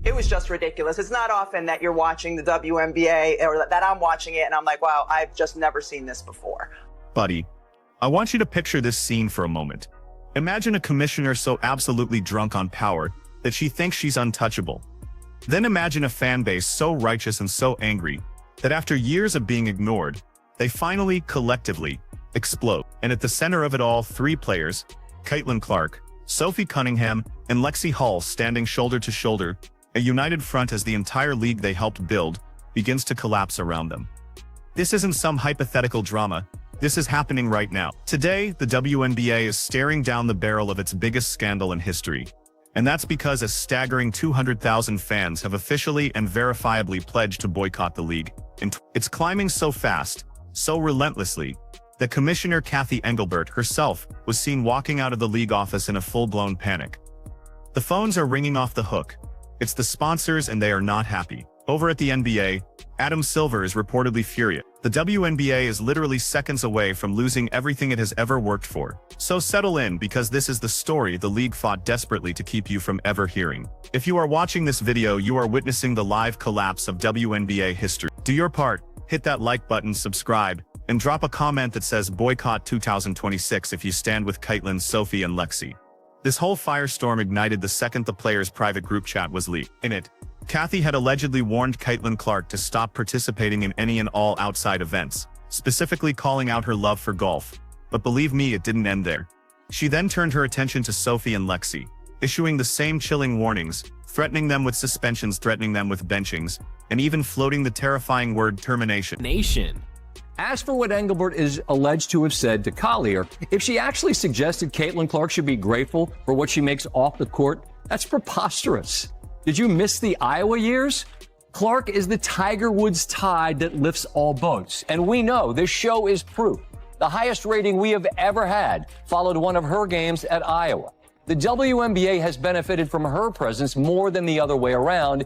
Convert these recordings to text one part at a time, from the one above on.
It was just ridiculous. It's not often that you're watching the WNBA or that I'm watching it and I'm like, wow, I've just never seen this before. Buddy, I want you to picture this scene for a moment. Imagine a commissioner so absolutely drunk on power that she thinks she's untouchable. Then imagine a fan base so righteous and so angry that after years of being ignored, they finally, collectively, explode. And at the center of it all, three players, Caitlin Clark, Sophie Cunningham, and Lexi Hull, standing shoulder to shoulder, a united front as the entire league they helped build begins to collapse around them. This isn't some hypothetical drama. This is happening right now. Today, the WNBA is staring down the barrel of its biggest scandal in history. And that's because a staggering 200,000 fans have officially and verifiably pledged to boycott the league. It's climbing so fast, so relentlessly, that Commissioner Cathy Engelbert herself was seen walking out of the league office in a full-blown panic. The phones are ringing off the hook. It's the sponsors and they are not happy. Over at the NBA, Adam Silver is reportedly furious. The WNBA is literally seconds away from losing everything it has ever worked for. So settle in, because this is the story the league fought desperately to keep you from ever hearing. If you are watching this video, you are witnessing the live collapse of WNBA history. Do your part, hit that like button, subscribe, and drop a comment that says Boycott 2026 if you stand with Caitlin, Sophie, and Lexi. This whole firestorm ignited the second the players' private group chat was leaked. In it, Cathy had allegedly warned Caitlin Clark to stop participating in any and all outside events, specifically calling out her love for golf. But believe me, it didn't end there. She then turned her attention to Sophie and Lexi, issuing the same chilling warnings, threatening them with suspensions, threatening them with benchings, and even floating the terrifying word termination. As for what Engelbert is alleged to have said to Collier, if she actually suggested Caitlin Clark should be grateful for what she makes off the court, that's preposterous. Did you miss the Iowa years? Clark is the Tiger Woods tide that lifts all boats. And we know this show is proof. The highest rating we have ever had followed one of her games at Iowa. The WNBA has benefited from her presence more than the other way around,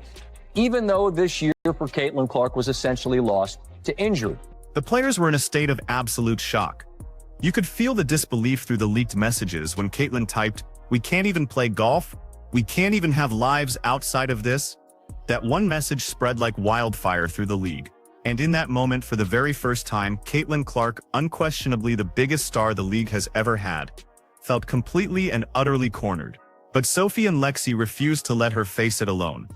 even though this year for Caitlin Clark was essentially lost to injury. The players were in a state of absolute shock. You could feel the disbelief through the leaked messages when Caitlin typed, "We can't even play golf? We can't even have lives outside of this?" That one message spread like wildfire through the league. And in that moment, for the very first time, Caitlin Clark, unquestionably the biggest star the league has ever had, felt completely and utterly cornered. But Sophie and Lexi refused to let her face it alone.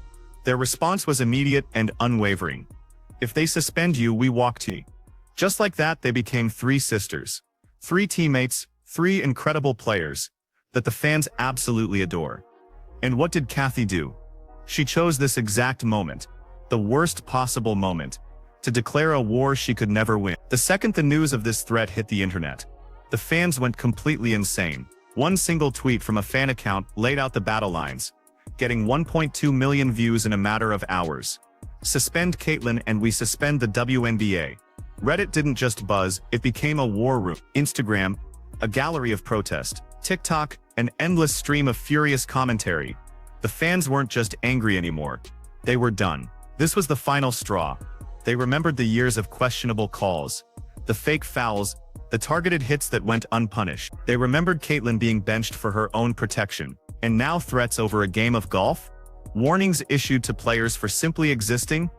Their response was immediate and unwavering. "If they suspend you, we walk to you." Just like that, they became three sisters, three teammates, three incredible players that the fans absolutely adore. And what did Cathy do? She chose this exact moment, the worst possible moment, to declare a war she could never win. The second the news of this threat hit the internet, the fans went completely insane. One single tweet from a fan account laid out the battle lines, getting 1.2 million views in a matter of hours. Suspend Caitlin and we suspend the WNBA. Reddit didn't just buzz, it became a war room. Instagram, a gallery of protest. TikTok, an endless stream of furious commentary. The fans weren't just angry anymore. They were done. This was the final straw. They remembered the years of questionable calls, the fake fouls, the targeted hits that went unpunished. They remembered Caitlin being benched for her own protection. And now threats over a game of golf? Warnings issued to players for simply existing?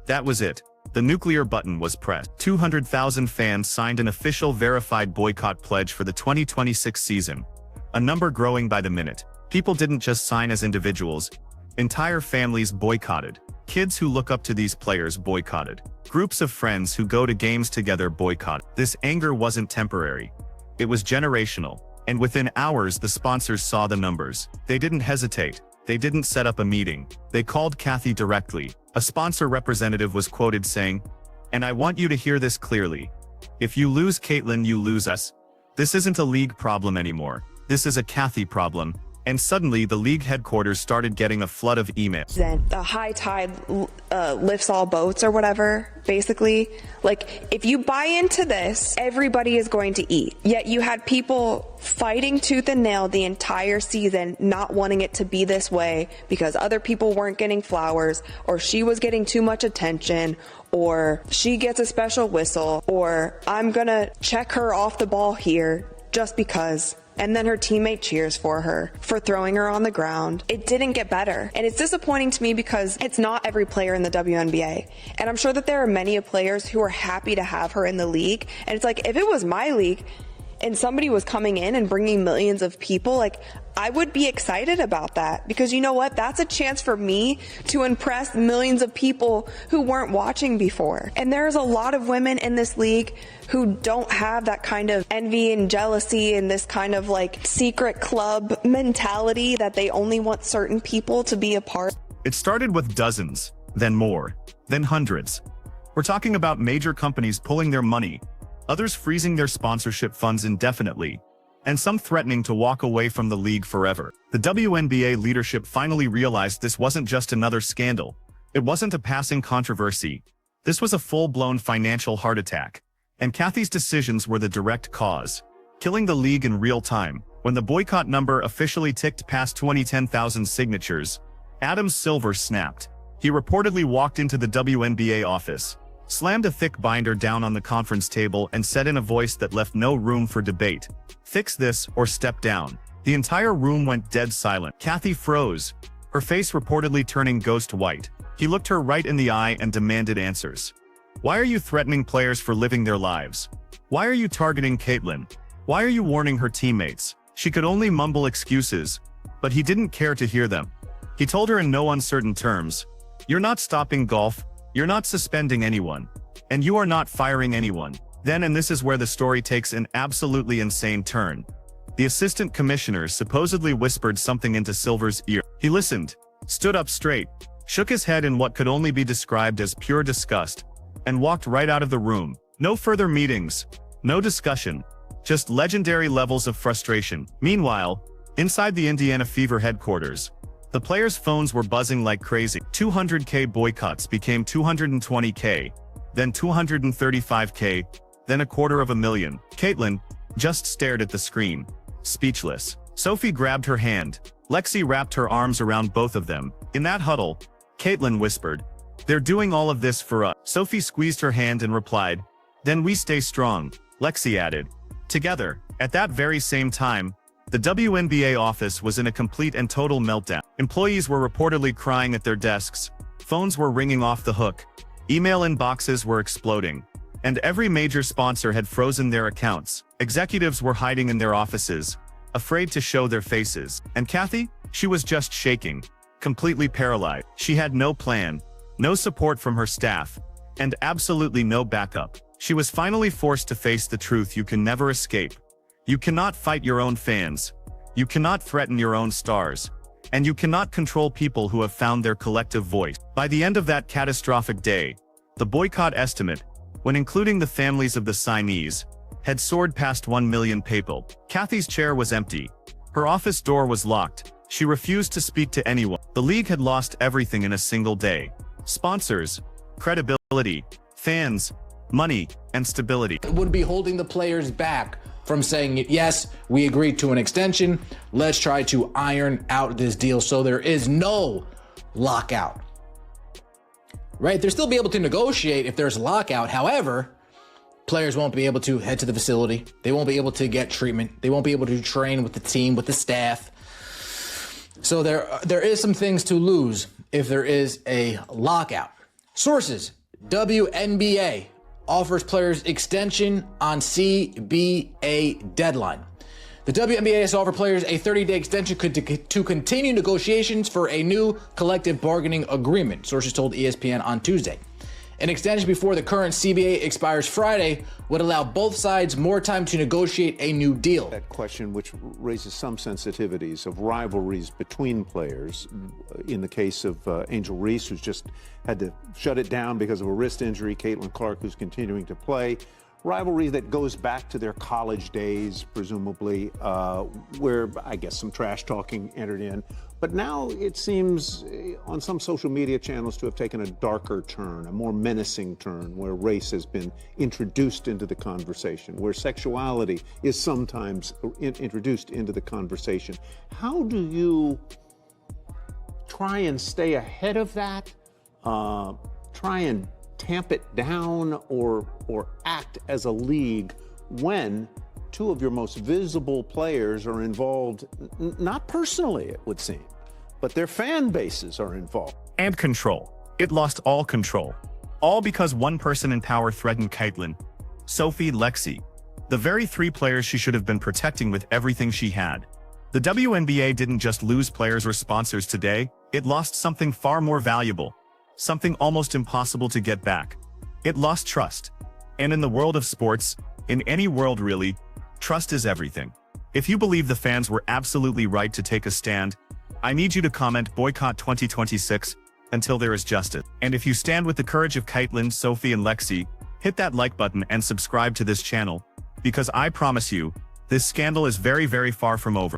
That was it. The nuclear button was pressed. 200,000 fans signed an official verified boycott pledge for the 2026 season, a number growing by the minute. People didn't just sign as individuals. Entire families boycotted. Kids who look up to these players boycotted. Groups of friends who go to games together boycotted. This anger wasn't temporary. It was generational. And within hours, the sponsors saw the numbers. They didn't hesitate. They didn't set up a meeting. They called Cathy directly. A sponsor representative was quoted saying, "And I want you to hear this clearly. If you lose Caitlin, you lose us. This isn't a league problem anymore. This is a Cathy problem." And suddenly, the league headquarters started getting a flood of emails. Then the high tide lifts all boats or whatever, basically. Like, if you buy into this, everybody is going to eat. Yet you had people fighting tooth and nail the entire season, not wanting it to be this way because other people weren't getting flowers, or she was getting too much attention, or she gets a special whistle, or I'm gonna check her off the ball here just because and then her teammate cheers for her for throwing her on the ground. It didn't get better. And it's disappointing to me because it's not every player in the WNBA. And I'm sure that there are many players who are happy to have her in the league. And it's like, if it was my league and somebody was coming in and bringing millions of people, like, I would be excited about that, because you know what? That's a chance for me to impress millions of people who weren't watching before. And there's a lot of women in this league who don't have that kind of envy and jealousy and this kind of like secret club mentality that they only want certain people to be a part. It started with dozens, then more, then hundreds. We're talking about major companies pulling their money, others freezing their sponsorship funds indefinitely, and some threatening to walk away from the league forever. The WNBA leadership finally realized this wasn't just another scandal. It wasn't a passing controversy. This was a full-blown financial heart attack. And Kathy's decisions were the direct cause, killing the league in real time. When the boycott number officially ticked past 20,000 signatures, Adam Silver snapped. He reportedly walked into the WNBA office, slammed a thick binder down on the conference table, and said in a voice that left no room for debate, "Fix this or step down." The entire room went dead silent. Kathy froze, her face reportedly turning ghost white. He looked her right in the eye and demanded answers. "Why are you threatening players for living their lives? Why are you targeting Caitlyn? Why are you warning her teammates?" She could only mumble excuses, but he didn't care to hear them. He told her in no uncertain terms, "You're not stopping golf. You're not suspending anyone. And you are not firing anyone." Then, and this is where the story takes an absolutely insane turn, the assistant commissioner supposedly whispered something into Silver's ear. He listened, stood up straight, shook his head in what could only be described as pure disgust, and walked right out of the room. No further meetings, no discussion, just legendary levels of frustration. Meanwhile, inside the Indiana Fever headquarters, the players' phones were buzzing like crazy. 200K boycotts became 220K, then 235K, then 250,000. Caitlyn just stared at the screen, speechless. Sophie grabbed her hand. Lexi wrapped her arms around both of them. In that huddle, Caitlyn whispered, "They're doing all of this for us." Sophie squeezed her hand and replied, "Then we stay strong," Lexi added. Together, at that very same time, the WNBA office was in a complete and total meltdown. Employees were reportedly crying at their desks, phones were ringing off the hook, email inboxes were exploding, and every major sponsor had frozen their accounts. Executives were hiding in their offices, afraid to show their faces. And Kathy? She was just shaking, completely paralyzed. She had no plan, no support from her staff, and absolutely no backup. She was finally forced to face the truth you can never escape. You cannot fight your own fans. You cannot threaten your own stars. And you cannot control people who have found their collective voice. By the end of that catastrophic day, the boycott estimate, when including the families of the signees, had soared past 1 million people. Kathy's chair was empty. Her office door was locked. She refused to speak to anyone. The league had lost everything in a single day. Sponsors, credibility, fans, money, and stability. It would be holding the players back from saying, yes, we agreed to an extension. Let's try to iron out this deal so there is no lockout. Right? They'll still be able to negotiate if there's a lockout. However, players won't be able to head to the facility. They won't be able to get treatment. They won't be able to train with the team, with the staff. So there is some things to lose if there is a lockout. Sources: WNBA offers players extension on CBA deadline. The WNBA has offered players a 30-day extension to continue negotiations for a new collective bargaining agreement, sources told ESPN on Tuesday. An extension before the current CBA expires Friday would allow both sides more time to negotiate a new deal. That question, which raises some sensitivities of rivalries between players. In the case of Angel Reese, who's just had to shut it down because of a wrist injury, Caitlin Clark, who's continuing to play. Rivalry that goes back to their college days, presumably, where I guess some trash talking entered in. But now it seems on some social media channels to have taken a darker turn, a more menacing turn, where race has been introduced into the conversation, where sexuality is sometimes introduced into the conversation. How do you try and stay ahead of that, try and tamp it down, or act as a league when two of your most visible players are involved, not personally, it would seem, but their fan bases are involved. And control. It lost all control. All because one person in power threatened Caitlyn, Sophie, Lexi, the very three players she should have been protecting with everything she had. The WNBA didn't just lose players or sponsors today, it lost something far more valuable, something almost impossible to get back. It lost trust. And in the world of sports, in any world really, trust is everything. If you believe the fans were absolutely right to take a stand, I need you to comment boycott 2026 until there is justice. And if you stand with the courage of Caitlyn, Sophie, and Lexi, hit that like button and subscribe to this channel, because I promise you, this scandal is very, very far from over.